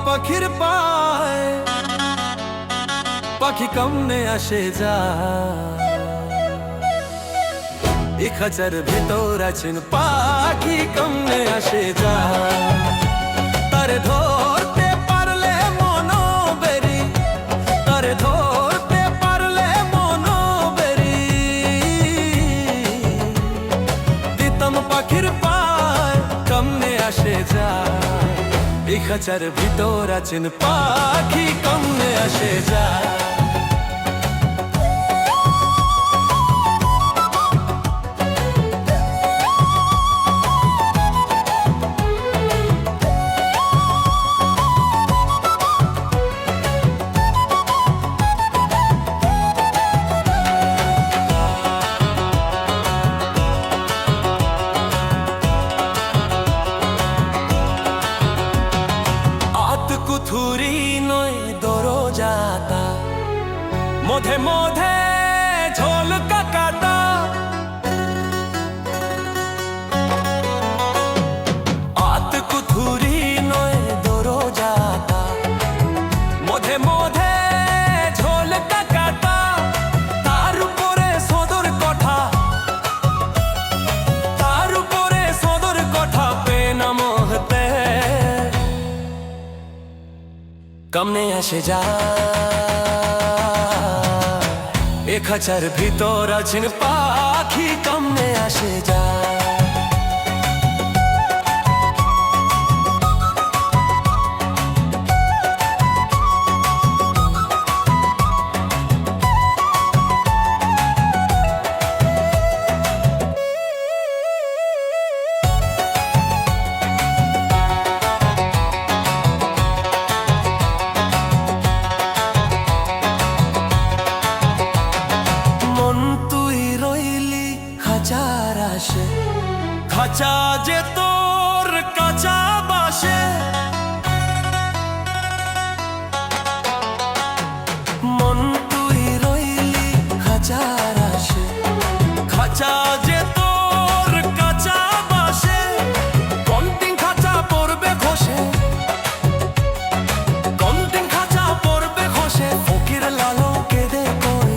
পাখির পায় পাখি কমনে আসে যায়, এ খাঁচার ভেতর আছেন পাখি কমনে আসে যায়। তারে ধরতে পারলে মনো বেরি, তারে ধরতে পারলে মনো বেরি, দিতাম পাখির পায় কমনে আসে যায়, এ খাঁচার ভিতর আছেন পাখি কমনে আসে যায়। কুথুরি নয় দরজাতা, মধ্যে মধ্যে ঝোলকা কাটা, আত কুথুরি নয় দরজাতা, মধ্যে মধ্যে ঝোলকা কাটা, তার উপরে সদর কঠা, তার উপরে সদর কঠা পেনা মহতে কমনে আসে যায়, এ খাঁচার ভিতর আছেন পাখি কমনে আসে যায়। খাঁচা যে তোর কাঁচা বাসে, মন তুই রইলি খাঁচার আসে, খাঁচা যে তোর কাঁচা বাসে, কন্টিং খাঁচা পড়বে খসে, কন্টিং খাঁচা পড়বে খসে, ফকির লালো কেঁদে কই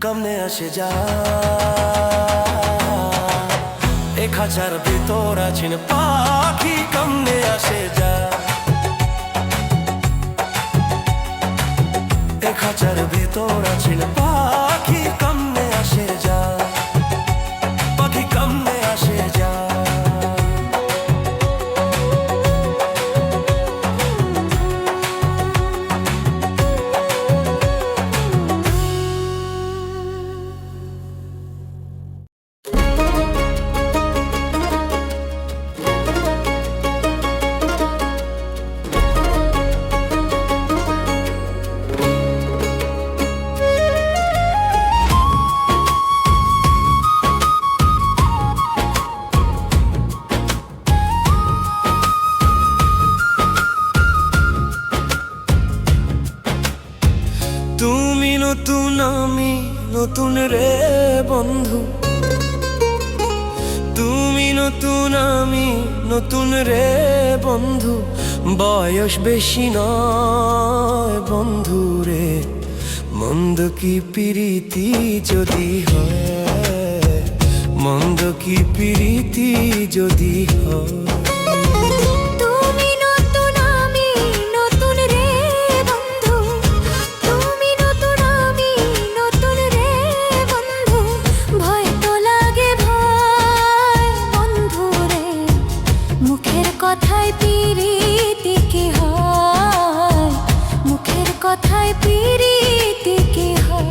কমনে আসে যায়, এ খাঁচার ভিতর আছেন পাখি কমনে আসে যায়, এ খাঁচার ভিতর আছেন পাখি কমনে আসে যায়, পাখি কমনে আসে যায়। তুমি নতুন আমি নতুন রে বন্ধু, তুমি নতুন আমি নতুন রে বন্ধু, বয়স বেশি নয় বন্ধু রে, মন্দ কি প্রীতি যদি হয়, মন্দ কি প্রীতি যদি হয়। কথায় পিরিতি কি হয়, মুখের কথায় পিরিতি কি হয়।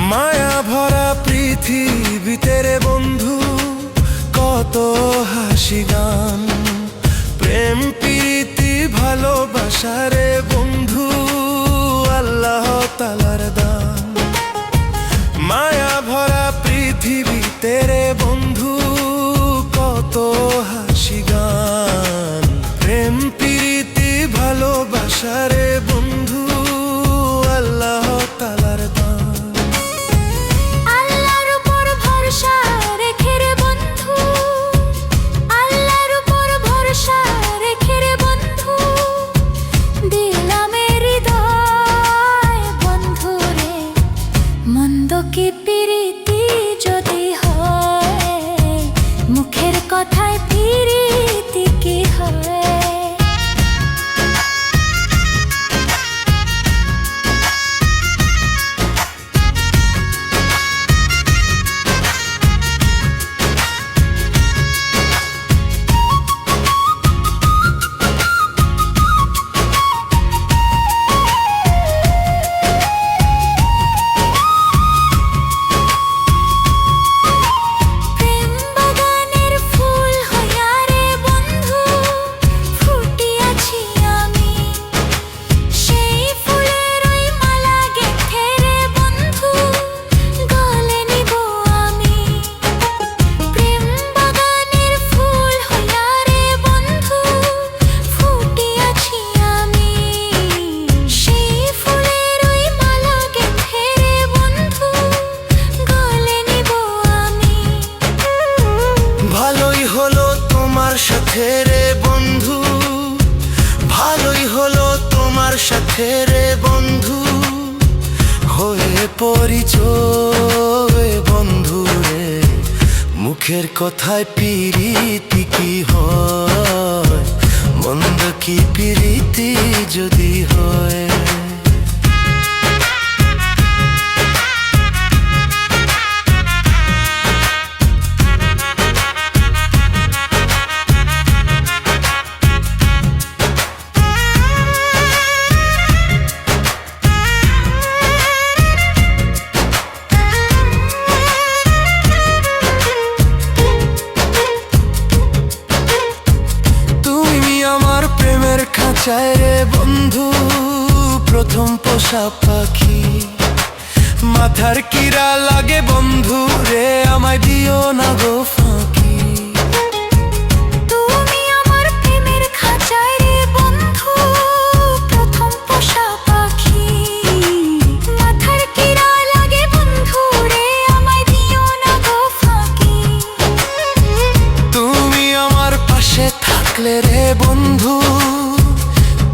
মায়া ভরা পৃথিবীতে রে বন্ধু কত হাসি গান, প্রেম প্রীতি ভালোবাসা রে বন্ধু আল্লাহ তাআলার দান। মায়া ভরা পৃথিবীতে রে বন্ধু কত হাসি গান, আশা রে বন্ধু আল্লাহ তাআলার দান। আল্লাহর উপর ভরসা রেখে রে বন্ধু, আল্লাহর উপর ভরসা রেখে রে বন্ধু, দিলাম এ হৃদয় বন্ধু রে। মন্দ কি প্রীতি যদি হয়, মুখের কথায় প্রীতি কি হয়। সাথে রে বন্ধু, ভালোই হলো তোমার সাথে রে বন্ধু, হয়ে পরিচয় বন্ধু রে। মুখের কথায় প্রীতি কি হয়, মন্দ কি প্রীতি যদি হয়। খাঁচায় রে বন্ধু প্রথম পোষা পাখি, মাথার কিরা লাগে বন্ধু রে, আমায় দিও না গো ফাঁকি। তুমি আমার প্রেমের খাঁচায় রে বন্ধু প্রথম পোষা পাখি, মাথার কিরা লাগে বন্ধু রে, আমায় দিও না গো ফাঁকি। তুমি আমার পাশে থাকলে রে বন্ধু,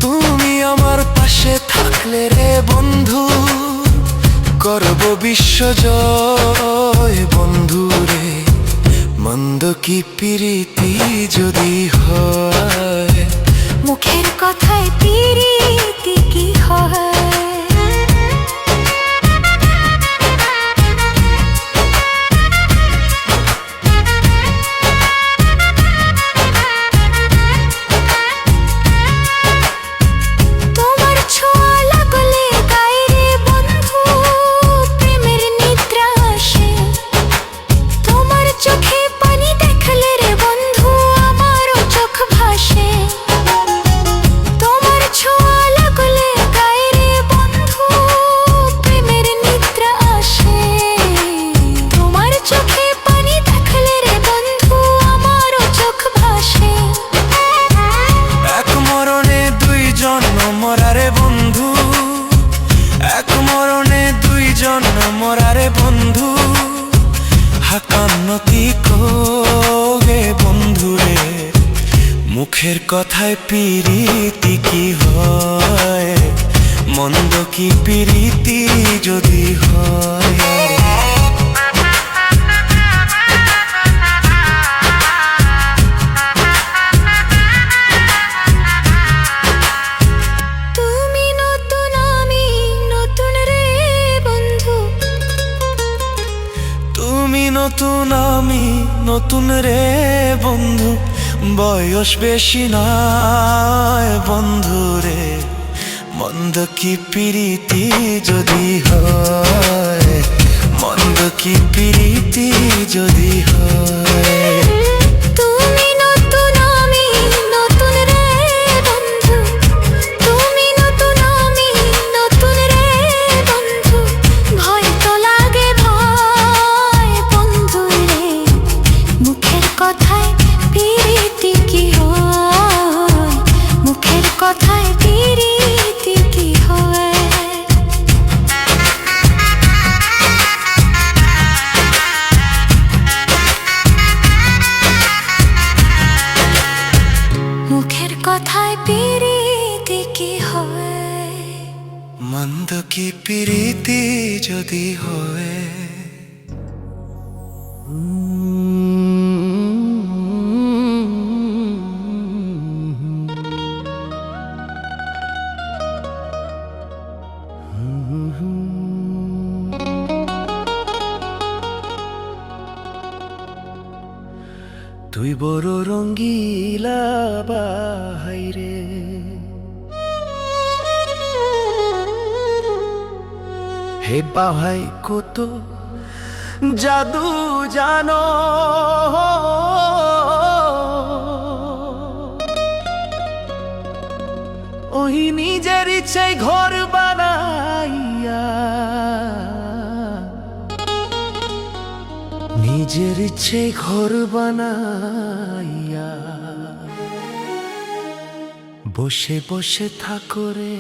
তুমি আমার পাশে থাকলে রে বন্ধু, করব বিশ্বজয় বন্ধু রে। মন্দ কি প্রীতি যদি হয়, মুখের কথায় প্রীতি কি হয়। মরারে বন্ধু হাকান্নতি কোগে বন্ধু রে। মুখের কথায় প্রীতি কি হয়, মন্দ কি প্রীতি যদি হয়। নতুন আমি নতুন রে বন্ধু, বয়স বেশি নয় বন্ধু রে। মন্দ কি প্রীতি যদি হয়, মন্দ কি প্রীতি যদি হয়। কথায় প্রীতি কি হয়, মুখের কথায় প্রীতি মন্দ কি প্রীতি যদি হয় তুই বড় রঙ্গিলা বাহাইরে হে বাহাই কত জাদু জানো ওই নিজের ইচ্ছায় ঘর বানাইয়া নিজের ইচ্ছে ঘর বানাইয়া বসে বসে থাকো রে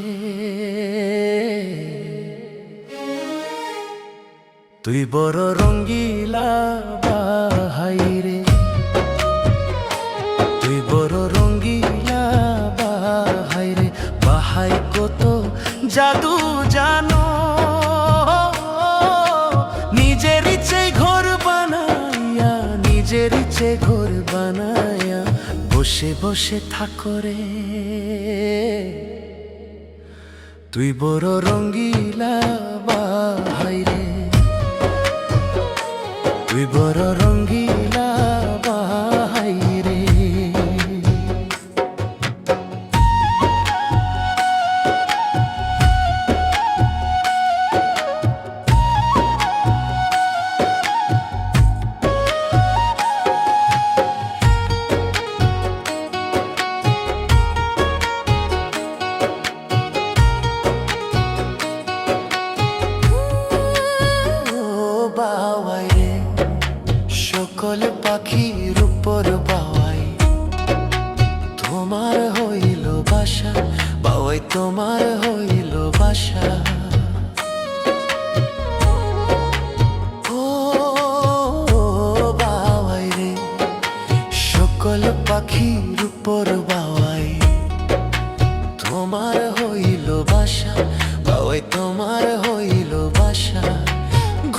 তুই বড় রঙ্গিলা বাহাইরে তুই বড় রঙ্গিলা বাহাইরে বাহাই কত জাদু জানো নিজের ইচ্ছে ঘর বানাইয়া নিজের ইচ্ছে ঘর বানাইয়া বসে বসে থাকো রে তুই বড় রঙ্গিলা বাহাইরে তুই বড় রঙ্গিলা বাহাইরে বাওয়াইরে সকল পাখির উপর বাওয়াই তোমার হইল বাসা বাওয়াই তোমার হইল বাসা ও বাওয়াইরে সকল পাখির উপর বাওয়াই তোমার হইল বাসা বাওয়াই তোমার হইল বাসা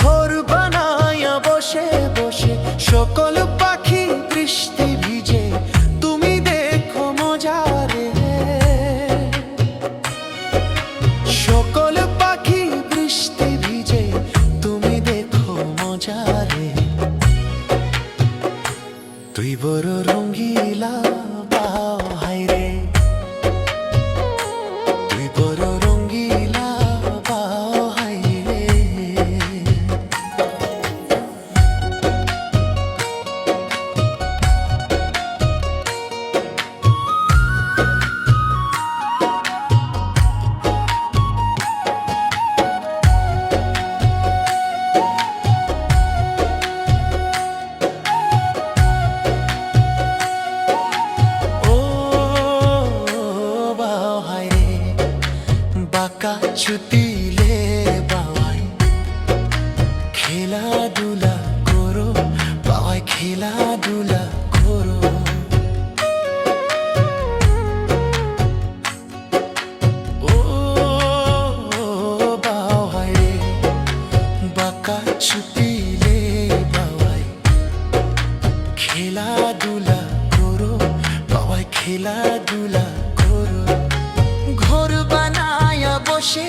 ঘর বানায়া বসে বসে সকল পাখি বৃষ্টি ভিজে তুমি দেখো মজারে সকল পাখি বৃষ্টি ভিজে তুমি দেখো মজারে তুই বড় রঙ্গিলা বাহাইরে তুই বড় রঙ্গিলা বাহাইরে বাঁকা ছুটিলে বাওয়াই খেলাধুলা করো বাওয়াই খেলাধুলা করো ও বাওয়াই রে বাঁকা ছুটিলে বাওয়াই খেলাধুলা করো বাওয়াই খেলাধুলা করো ঘর বানায়া বসে